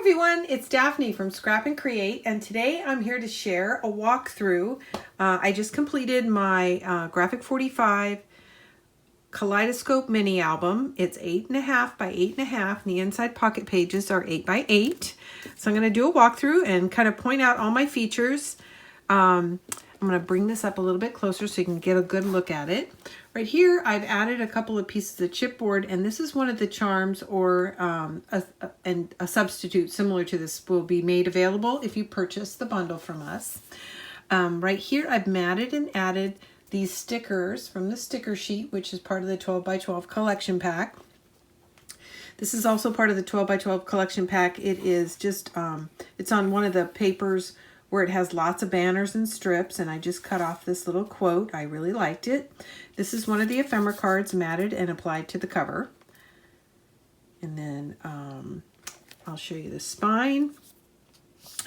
everyone, it's Daphne from Scrap and Create, and today I'm here to share a walkthrough. I just completed my Graphic 45 Kaleidoscope mini album. It's 8.5 by 8.5, and the inside pocket pages are 8 by 8. So I'm going to do a walkthrough and kind of point out all my features. I'm going to bring this up a little bit closer so you can get a good look at it. Right here, I've added a couple of pieces of chipboard, and this is one of the charms or a substitute similar to this will be made available if you purchase the bundle from us. Right here, I've matted and added these stickers from the sticker sheet, which is part of the 12 by 12 collection pack. This is also part of the 12 by 12 collection pack. It is just, it's on one of the papers where it has lots of banners and strips, and I just cut off this little quote. I really liked it. This is one of the ephemera cards matted and applied to the cover. And then I'll show you the spine.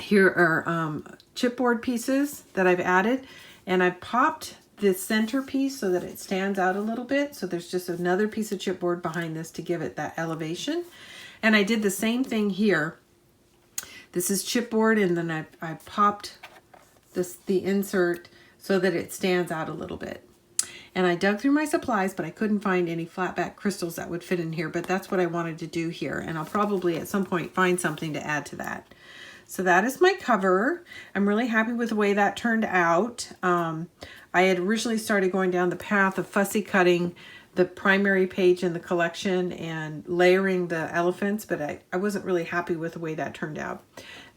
Here are chipboard pieces that I've added, and I've popped this center piece so that it stands out a little bit. So there's just another piece of chipboard behind this to give it that elevation. And I did the same thing here. This is chipboard, and then I popped the insert so that it stands out a little bit. And I dug through my supplies, but I couldn't find any flat back crystals that would fit in here, but that's what I wanted to do here. And I'll probably at some point find something to add to that. So that is my cover. I'm really happy with the way that turned out. I had originally started going down the path of fussy cutting the primary page in the collection and layering the elephants, but I wasn't really happy with the way that turned out.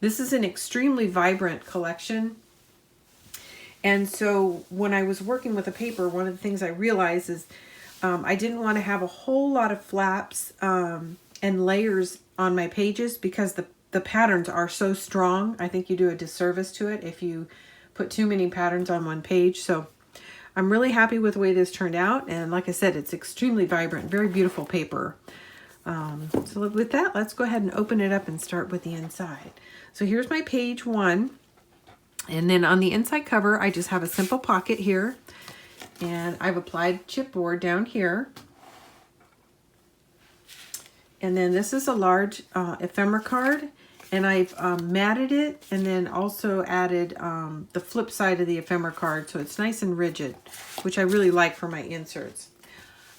This is an extremely vibrant collection. And so when I was working with the paper, one of the things I realized is I didn't want to have a whole lot of flaps and layers on my pages because the patterns are so strong. I think you do a disservice to it if you put too many patterns on one page. So I'm really happy with the way this turned out. And like I said, it's extremely vibrant, very beautiful paper. So with that, let's go ahead and open it up and start with the inside. So here's my page 1. And then on the inside cover, I just have a simple pocket here. And I've applied chipboard down here. And then this is a large ephemera card. And I've matted it and then also added the flip side of the ephemera card so it's nice and rigid, which I really like for my inserts.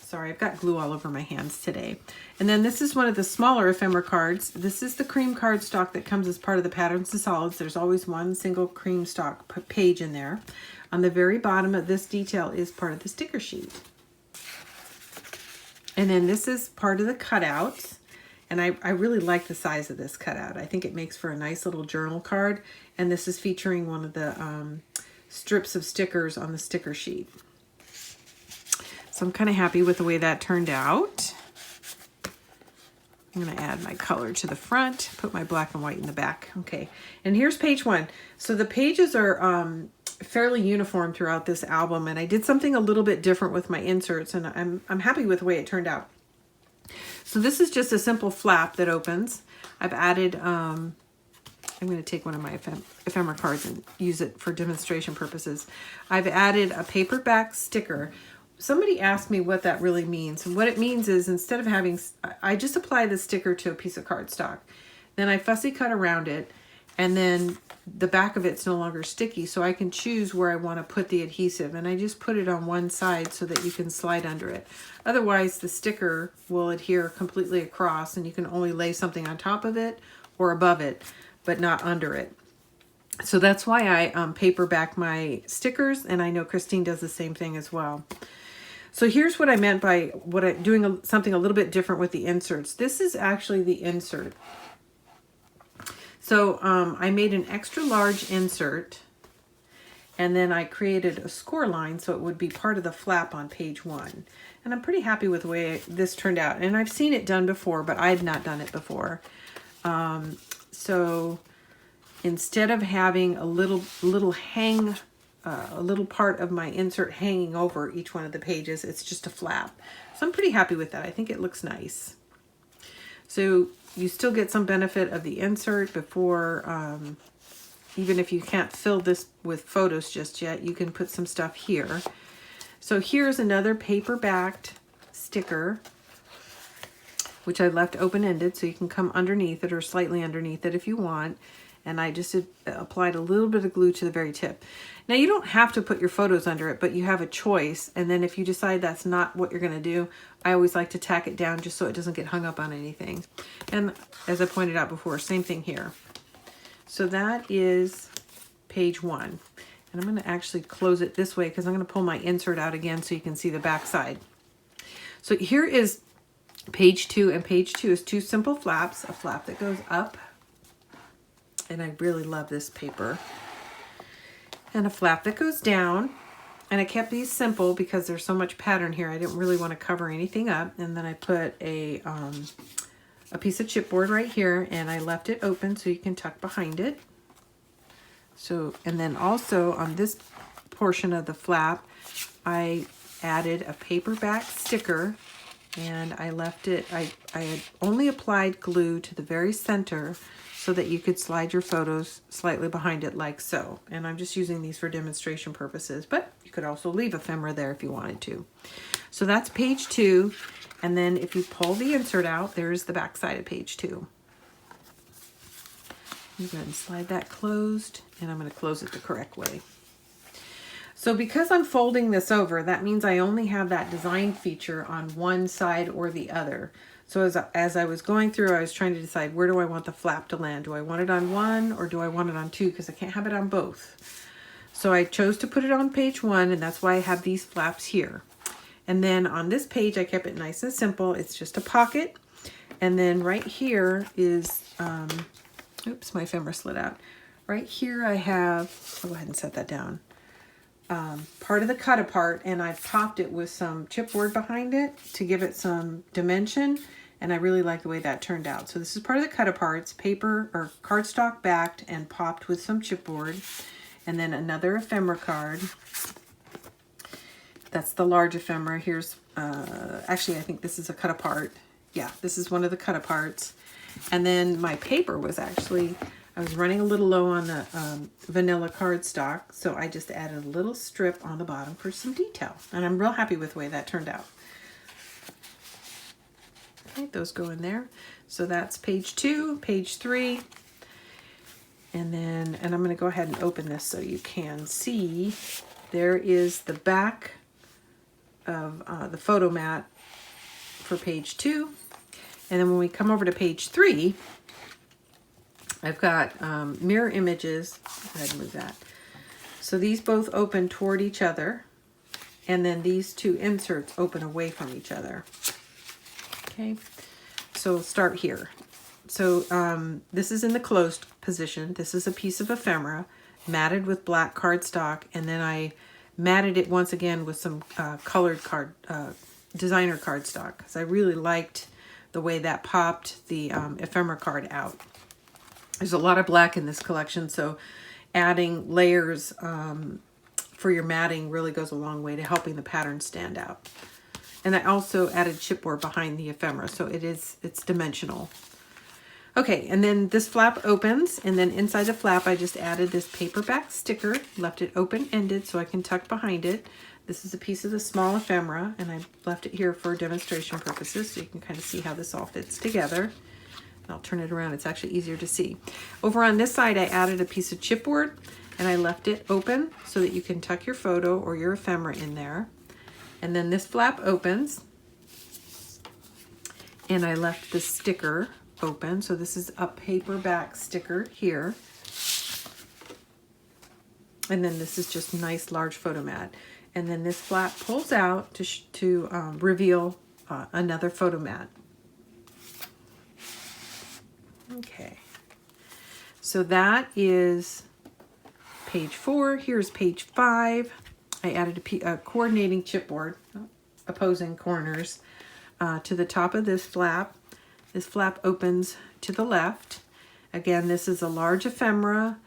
Sorry, I've got glue all over my hands today. And then this is one of the smaller ephemera cards. This is the cream cardstock that comes as part of the Patterns and Solids. There's always one single cream stock page in there. On the very bottom of this detail is part of the sticker sheet. And then this is part of the cutouts. And I really like the size of this cutout. I think it makes for a nice little journal card. And this is featuring one of the strips of stickers on the sticker sheet. So I'm kind of happy with the way that turned out. I'm going to add my color to the front, put my black and white in the back. Okay, and here's page 1. So the pages are fairly uniform throughout this album, and I did something a little bit different with my inserts, and I'm happy with the way it turned out. So this is just a simple flap that opens. I've added, I'm going to take one of my ephemera cards and use it for demonstration purposes. I've added a paperback sticker. Somebody asked me what that really means. And what it means is instead of having, I just apply the sticker to a piece of cardstock. Then I fussy cut around it, and then the back of it's no longer sticky, so I can choose where I want to put the adhesive, and I just put it on one side so that you can slide under it. Otherwise, the sticker will adhere completely across, and you can only lay something on top of it or above it, but not under it. So that's why I paper back my stickers, and I know Christine does the same thing as well. So here's what I meant by doing something a little bit different with the inserts. This is actually the insert. So I made an extra large insert, and then I created a score line so it would be part of the flap on page 1. And I'm pretty happy with the way this turned out. And I've seen it done before, but I had not done it before. So instead of having a little part of my insert hanging over each one of the pages, it's just a flap. So I'm pretty happy with that. I think it looks nice. So you still get some benefit of the insert before, even if you can't fill this with photos just yet, you can put some stuff here. So here's another paper-backed sticker. which I left open-ended, so you can come underneath it or slightly underneath it if you want. And I just applied a little bit of glue to the very tip. Now you don't have to put your photos under it, but you have a choice. And then if you decide that's not what you're gonna do, I always like to tack it down just so it doesn't get hung up on anything. And as I pointed out before, same thing here. So that is page 1. And I'm gonna actually close it this way because I'm gonna pull my insert out again so you can see the back side. So here is page 2, and page 2 is 2 simple flaps, a flap that goes up, and I really love this paper, and a flap that goes down. And I kept these simple because there's so much pattern here. I didn't really want to cover anything up. And then I put a piece of chipboard right here, and I left it open so you can tuck behind it. So, and then also on this portion of the flap, I added a paperback sticker, and I left it, I had only applied glue to the very center so that you could slide your photos slightly behind it like so. And I'm just using these for demonstration purposes, but you could also leave ephemera there if you wanted to. So that's page 2. And then if you pull the insert out, there's the back side of page 2. I'm going to slide that closed, and I'm going to close it the correct way. So because I'm folding this over, that means I only have that design feature on one side or the other. So as I was going through, I was trying to decide, where do I want the flap to land? Do I want it on one or do I want it on two? Because I can't have it on both. So I chose to put it on page 1, and that's why I have these flaps here. And then on this page, I kept it nice and simple. It's just a pocket. And then right here is, oops, my ephemera slid out. Right here I have, I'll go ahead and set that down. Part of the cut apart, and I've topped it with some chipboard behind it to give it some dimension, and I really like the way that turned out. So this is part of the cut aparts, paper or cardstock backed and popped with some chipboard, and then another ephemera card. That's the large ephemera. Here's actually I think this is a cut apart. Yeah, this is one of the cut aparts. And then my paper was actually, I was running a little low on the vanilla cardstock, so I just added a little strip on the bottom for some detail. And I'm real happy with the way that turned out. Okay, those go in there. So that's page 2, page 3. And I'm going to go ahead and open this so you can see. There is the back of the photo mat for page 2. And then when we come over to page 3, I've got mirror images. Go ahead and move that. So these both open toward each other, and then these 2 inserts open away from each other. Okay, so we'll start here. So this is in the closed position. This is a piece of ephemera matted with black cardstock, and then I matted it once again with some colored designer cardstock, because I really liked the way that popped the ephemera card out. There's a lot of black in this collection, so adding layers for your matting really goes a long way to helping the pattern stand out. And I also added chipboard behind the ephemera, so it's dimensional. Okay, and then this flap opens, and then inside the flap I just added this paperback sticker, left it open-ended so I can tuck behind it. This is a piece of the small ephemera, and I left it here for demonstration purposes so you can kind of see how this all fits together. I'll turn it around, it's actually easier to see. Over on this side I added a piece of chipboard, and I left it open so that you can tuck your photo or your ephemera in there. And then this flap opens, and I left the sticker open. So this is a paperback sticker here. And then this is just a nice large photo mat. And then this flap pulls out to reveal another photo mat. Okay, so that is page 4. Here's page 5. I added a coordinating chipboard, opposing corners, to the top of this flap. This flap opens to the left. Again, this is a large ephemera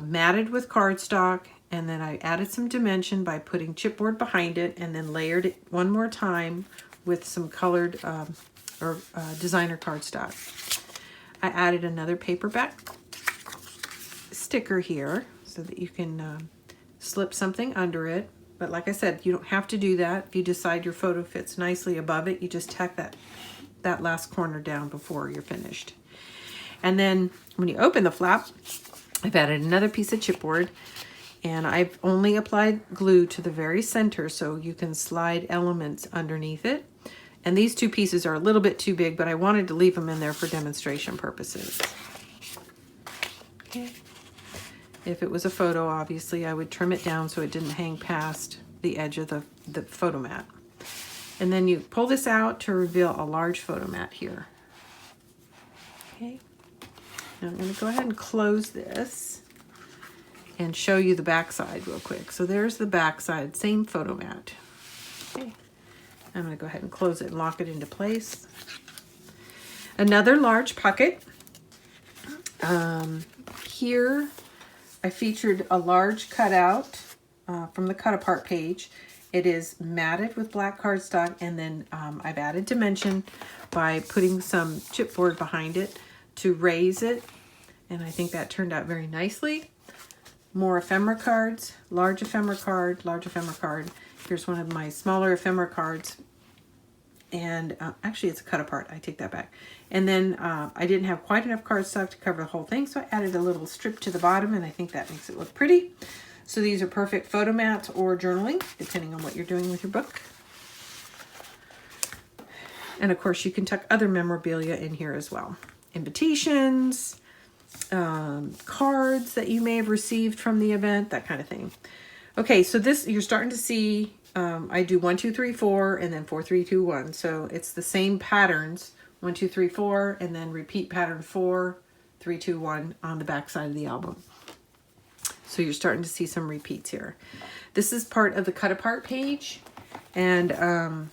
matted with cardstock, and then I added some dimension by putting chipboard behind it, and then layered it one more time with some colored designer cardstock. I added another paperback sticker here so that you can slip something under it. But like I said, you don't have to do that. If you decide your photo fits nicely above it, you just tack that that last corner down before you're finished. And then when you open the flap, I've added another piece of chipboard, and I've only applied glue to the very center so you can slide elements underneath it. And these two pieces are a little bit too big, but I wanted to leave them in there for demonstration purposes. Okay. If it was a photo, obviously I would trim it down so it didn't hang past the edge of the photo mat. And then you pull this out to reveal a large photo mat here. Okay. Now I'm going to go ahead and close this and show you the back side real quick. So there's the back side, same photo mat. Okay. I'm going to go ahead and close it and lock it into place. Another large pocket. Here I featured a large cutout from the cut apart page. It is matted with black cardstock, and then I've added dimension by putting some chipboard behind it to raise it, and I think that turned out very nicely. More ephemera cards, large ephemera card, large ephemera card. Here's one of my smaller ephemera cards, and actually it's a cut apart, I take that back. And then I didn't have quite enough cardstock to cover the whole thing, so I added a little strip to the bottom, and I think that makes it look pretty. So these are perfect photo mats or journaling, depending on what you're doing with your book. And of course you can tuck other memorabilia in here as well. Invitations, cards that you may have received from the event, that kind of thing. Okay, so this, you're starting to see, I do 1, 2, 3, 4, and then 4, 3, 2, 1. So it's the same patterns, 1, 2, 3, 4, and then repeat pattern 4, 3, 2, 1 on the back side of the album. So you're starting to see some repeats here. This is part of the cut apart page, and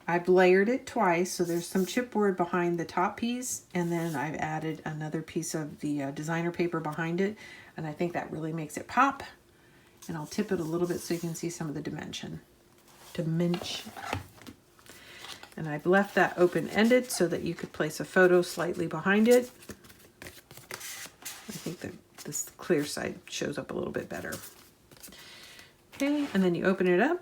I've layered it twice. So there's some chipboard behind the top piece, and then I've added another piece of the designer paper behind it, and I think that really makes it pop. And I'll tip it a little bit so you can see some of the dimension. And I've left that open-ended so that you could place a photo slightly behind it. I think that this clear side shows up a little bit better. Okay, and then you open it up,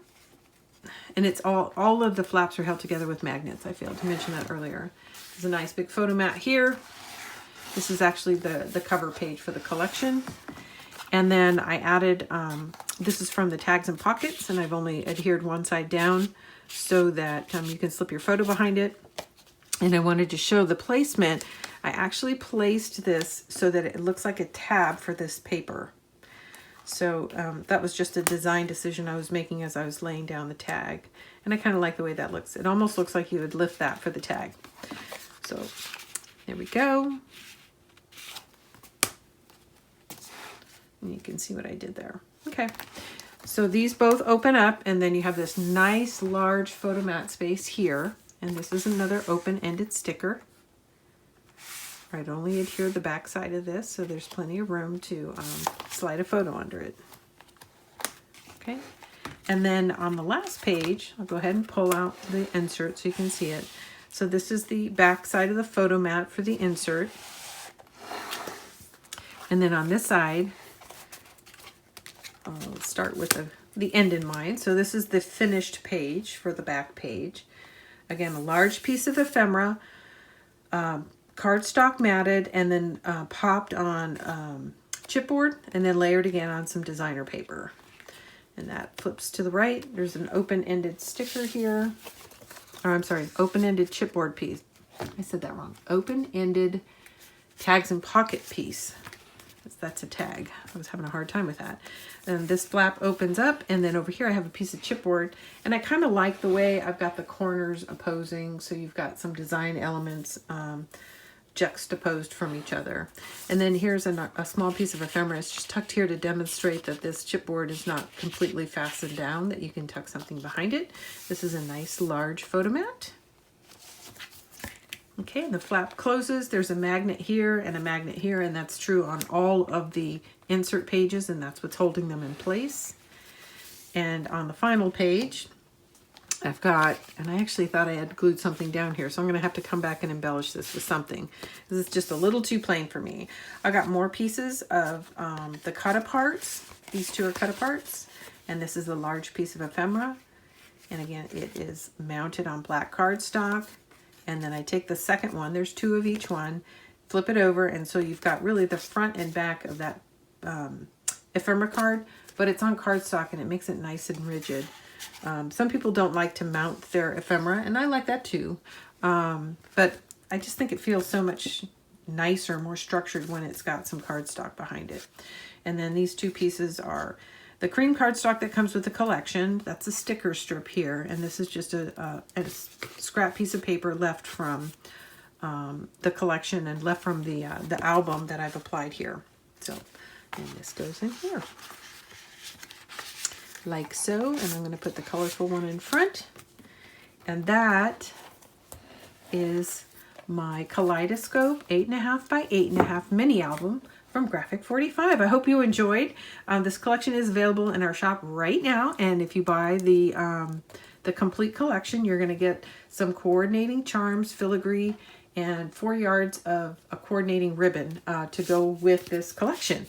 and it's all of the flaps are held together with magnets. I failed to mention that earlier. There's a nice big photo mat here. This is actually the cover page for the collection. And then I added, this is from the tags and pockets, and I've only adhered one side down so that you can slip your photo behind it. And I wanted to show the placement. I actually placed this so that it looks like a tab for this paper. So that was just a design decision I was making as I was laying down the tag. And I kind of like the way that looks. It almost looks like you would lift that for the tag. So there we go. And you can see what I did there. Okay, so these both open up, and then you have this nice large photo mat space here. And this is another open-ended sticker. I'd only adhered the back side of this, so there's plenty of room to slide a photo under it. Okay, and then on the last page, I'll go ahead and pull out the insert so you can see it. So this is the back side of the photo mat for the insert. And then on this side, I'll start with the end in mind. So this is the finished page for the back page. Again, a large piece of ephemera, cardstock matted, and then popped on chipboard, and then layered again on some designer paper. And that flips to the right. There's an open-ended sticker here. Or I'm sorry, open-ended chipboard piece. I said that wrong. Open-ended tags and pocket piece. That's a tag. I was having a hard time with that. And this flap opens up, and then over here I have a piece of chipboard, and I kind of like the way I've got the corners opposing, so you've got some design elements juxtaposed from each other. And then here's a small piece of ephemera. It's just tucked here to demonstrate that this chipboard is not completely fastened down, that you can tuck something behind it. This is a nice large photo mat. Okay, and the flap closes. There's a magnet here and a magnet here, and that's true on all of the insert pages, and that's what's holding them in place. And on the final page, I've got, and I actually thought I had glued something down here, so I'm going to have to come back and embellish this with something. This is just a little too plain for me. I got more pieces of the cut aparts. These two are cut aparts, and this is a large piece of ephemera. And again, it is mounted on black cardstock. And then I take the second one, there's 2 of each one, flip it over, and so you've got really the front and back of that ephemera card, but it's on cardstock and it makes it nice and rigid. Some people don't like to mount their ephemera, and I like that too. But I just think it feels so much nicer, more structured when it's got some cardstock behind it. And then these 2 pieces are the cream cardstock that comes with the collection. That's a sticker strip here, and this is just a scrap piece of paper left from the collection and left from the album that I've applied here. So, and this goes in here like so, and I'm going to put the colorful one in front, and that is my Kaleidoscope 8.5 by 8.5 mini album from Graphic 45. I hope you enjoyed. This collection is available in our shop right now, and if you buy the complete collection, you're going to get some coordinating charms, filigree, and 4 yards of a coordinating ribbon to go with this collection.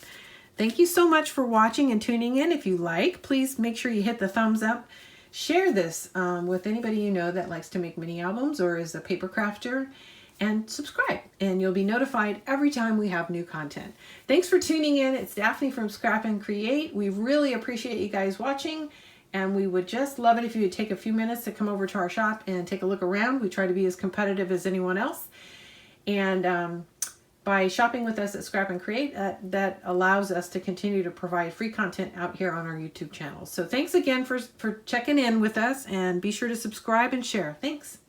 Thank you so much for watching and tuning in. If you like, please make sure you hit the thumbs up. Share this with anybody you know that likes to make mini albums or is a paper crafter, and subscribe, and you'll be notified every time we have new content. Thanks for tuning in. It's Daphne from Scrap and Create. We really appreciate you guys watching, and we would just love it if you would take a few minutes to come over to our shop and take a look around. We try to be as competitive as anyone else, and by shopping with us at Scrap and Create, that allows us to continue to provide free content out here on our YouTube channel. So thanks again for checking in with us, and be sure to subscribe and share. Thanks.